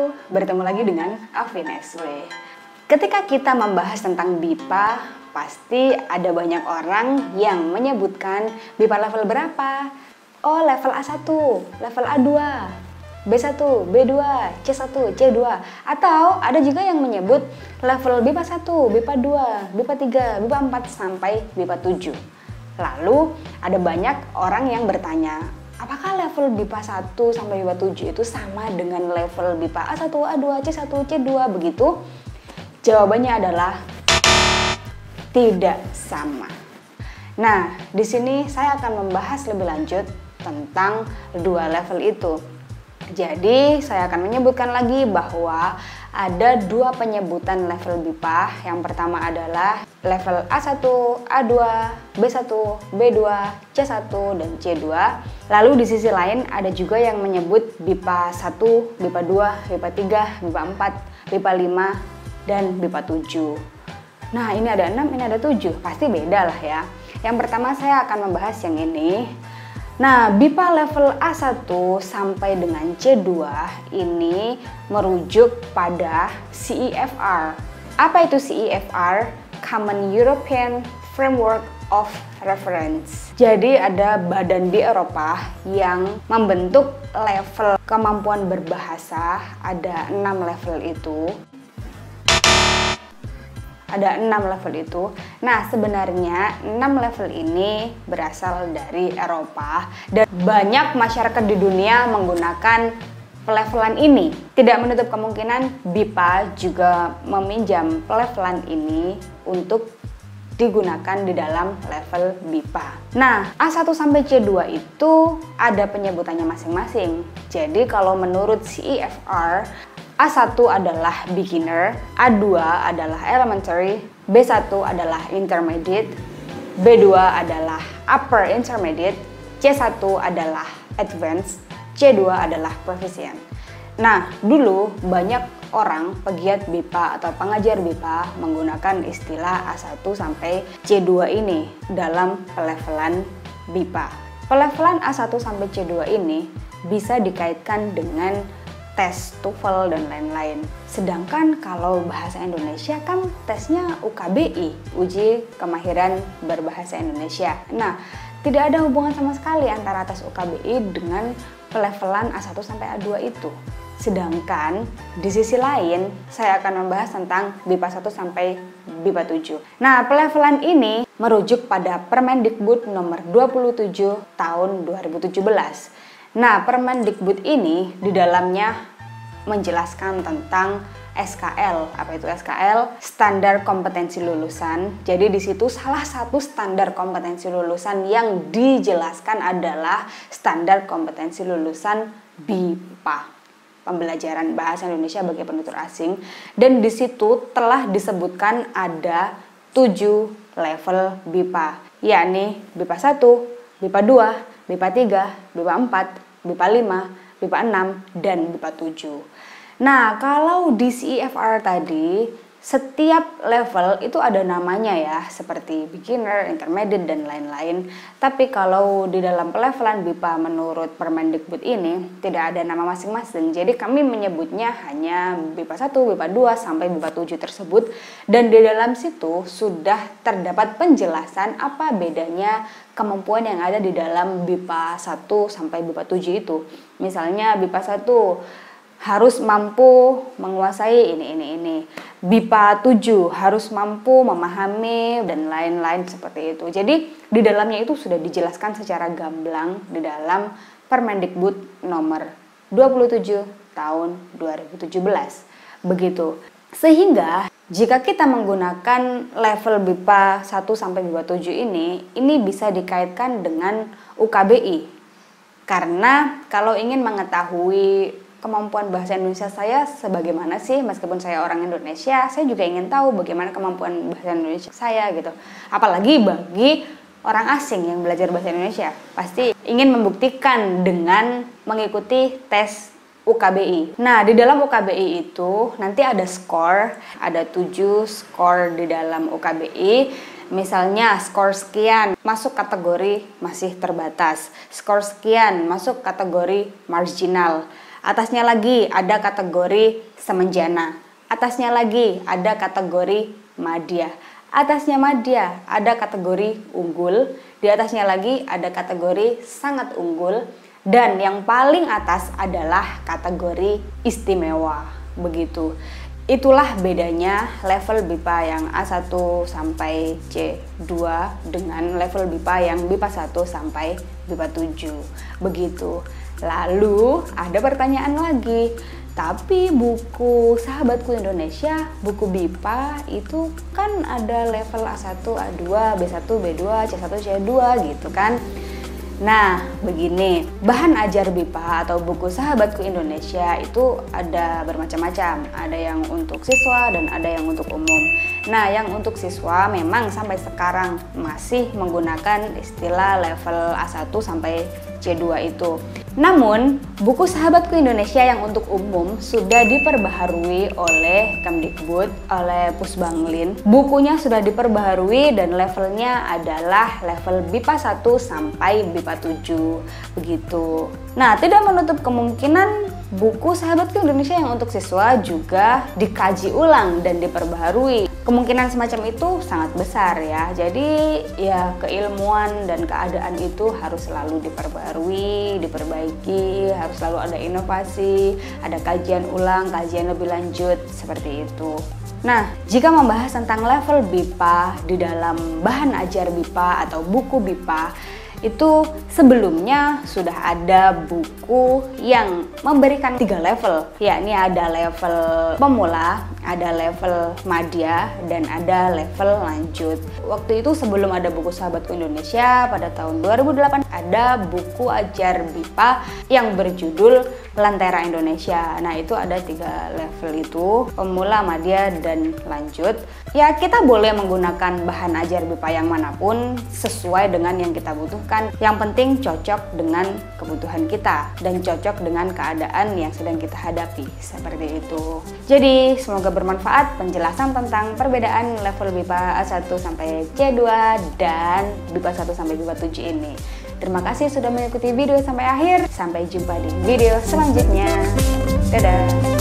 Halo, bertemu lagi dengan Afin SW. Ketika kita membahas tentang BIPA, pasti ada banyak orang yang menyebutkan BIPA level berapa. Oh, level A1, level A2, B1, B2, C1, C2. Atau ada juga yang menyebut level BIPA 1, BIPA 2, BIPA 3, BIPA 4 sampai BIPA 7. Lalu ada banyak orang yang bertanya, apakah level BIPA 1 sampai BIPA 7 itu sama dengan level BIPA A1, A2, C1, C2 begitu? Jawabannya adalah tidak sama. Nah, di sini saya akan membahas lebih lanjut tentang dua level itu. Jadi, saya akan menyebutkan lagi bahwa ada dua penyebutan level BIPA. Yang pertama adalah level A1, A2, B1, B2, C1, dan C2. Lalu di sisi lain ada juga yang menyebut BIPA 1, BIPA 2, BIPA 3, BIPA 4, BIPA 5, dan BIPA 7. Nah, ini ada 6, ini ada 7. Pasti beda lah ya. Yang pertama saya akan membahas yang ini. Nah, BIPA level A1 sampai dengan C2 ini merujuk pada CEFR. Apa itu CEFR? Common European Framework of Reference. Jadi ada badan di Eropa yang membentuk level kemampuan berbahasa, ada 6 level itu. Ada 6 level itu. Nah, sebenarnya 6 level ini berasal dari Eropa dan banyak masyarakat di dunia menggunakan pelevelan ini. Tidak menutup kemungkinan BIPA juga meminjam pelevelan ini untuk digunakan di dalam level BIPA. Nah, A1 sampai C2 itu ada penyebutannya masing-masing. Jadi kalau menurut CEFR, A1 adalah beginner, A2 adalah elementary, B1 adalah intermediate, B2 adalah upper intermediate, C1 adalah advanced, C2 adalah proficient. Nah, dulu banyak orang pegiat BIPA atau pengajar BIPA menggunakan istilah A1 sampai C2 ini dalam pelevelan BIPA. Pelevelan A1 sampai C2 ini bisa dikaitkan dengan tes TOEFL dan lain-lain. Sedangkan kalau bahasa Indonesia kan tesnya UKBI, Uji Kemahiran Berbahasa Indonesia. Nah, tidak ada hubungan sama sekali antara tes UKBI dengan pelevelan A1 sampai A2 itu. Sedangkan di sisi lain, saya akan membahas tentang BIPA 1 sampai BIPA 7. Nah, pelevelan ini merujuk pada Permendikbud nomor 27 tahun 2017. Nah, Permendikbud ini di dalamnya menjelaskan tentang SKL. Apa itu SKL? Standar kompetensi lulusan. Jadi di situ salah satu standar kompetensi lulusan yang dijelaskan adalah standar kompetensi lulusan BIPA, pembelajaran bahasa Indonesia bagi penutur asing. Dan di situ telah disebutkan ada 7 level BIPA, yakni BIPA 1, BIPA 2, BIPA 3, BIPA 4, BIPA 5, BIPA 6, dan BIPA 7. Nah, kalau di CEFR tadi, setiap level itu ada namanya ya, seperti beginner, intermediate, dan lain-lain. Tapi kalau di dalam pelevelan BIPA menurut Permendikbud ini, tidak ada nama masing-masing. Jadi kami menyebutnya hanya BIPA 1, BIPA 2, sampai BIPA 7 tersebut. Dan di dalam situ sudah terdapat penjelasan apa bedanya kemampuan yang ada di dalam BIPA 1 sampai BIPA 7 itu. Misalnya BIPA 1 harus mampu menguasai ini. BIPA 7 harus mampu memahami dan lain-lain seperti itu. Jadi di dalamnya itu sudah dijelaskan secara gamblang di dalam Permendikbud nomor 27 tahun 2017. Begitu. Sehingga jika kita menggunakan level BIPA 1 sampai BIPA 7 ini bisa dikaitkan dengan UKBI. Karena kalau ingin mengetahui kemampuan bahasa Indonesia saya sebagaimana sih, meskipun saya orang Indonesia, saya juga ingin tahu bagaimana kemampuan bahasa Indonesia saya gitu. Apalagi bagi orang asing yang belajar bahasa Indonesia, pasti ingin membuktikan dengan mengikuti tes UKBI. Nah, di dalam UKBI itu nanti ada skor, ada 7 skor di dalam UKBI. Misalnya skor sekian masuk kategori masih terbatas, skor sekian masuk kategori marginal. Atasnya lagi ada kategori semenjana. Atasnya lagi ada kategori madya. Atasnya madya ada kategori unggul. Di atasnya lagi ada kategori sangat unggul. Dan yang paling atas adalah kategori istimewa. Begitu. Itulah bedanya level BIPA yang A1 sampai C2 dengan level BIPA yang BIPA 1 sampai BIPA 7. Begitu. Lalu ada pertanyaan lagi, tapi buku Sahabatku Indonesia, buku BIPA itu kan ada level A1, A2, B1, B2, C1, C2 gitu kan. Nah, begini, bahan ajar BIPA atau buku Sahabatku Indonesia itu ada bermacam-macam. Ada yang untuk siswa dan ada yang untuk umum. Nah, yang untuk siswa memang sampai sekarang masih menggunakan istilah level A1 sampai C2 itu. Namun, buku Sahabatku Indonesia yang untuk umum sudah diperbaharui oleh Kemdikbud, oleh Pusbanglin. Bukunya sudah diperbaharui dan levelnya adalah level BIPA 1 sampai BIPA 7. Begitu. Nah, tidak menutup kemungkinan buku Sahabatku Indonesia yang untuk siswa juga dikaji ulang dan diperbaharui. Kemungkinan semacam itu sangat besar ya. Jadi ya keilmuan dan keadaan itu harus selalu diperbaharui, diperbaiki, harus selalu ada inovasi, ada kajian ulang, kajian lebih lanjut seperti itu. Nah, jika membahas tentang level BIPA di dalam bahan ajar BIPA atau buku BIPA, itu sebelumnya sudah ada buku yang memberikan 3 level, yakni ada level pemula, ada level madya, dan ada level lanjut. Waktu itu sebelum ada buku Sahabatku Indonesia pada tahun 2008 ada buku ajar BIPA yang berjudul Lentera Indonesia. Nah, itu ada 3 level itu, pemula, madya, dan lanjut. Ya, kita boleh menggunakan bahan ajar BIPA yang manapun sesuai dengan yang kita butuhkan. Yang penting cocok dengan kebutuhan kita dan cocok dengan keadaan yang sedang kita hadapi. Seperti itu. Jadi, semoga bermanfaat penjelasan tentang perbedaan level BIPA A1 sampai C2 dan BIPA 1 sampai BIPA 7 ini. Terima kasih sudah mengikuti video sampai akhir. Sampai jumpa di video selanjutnya. Dadah!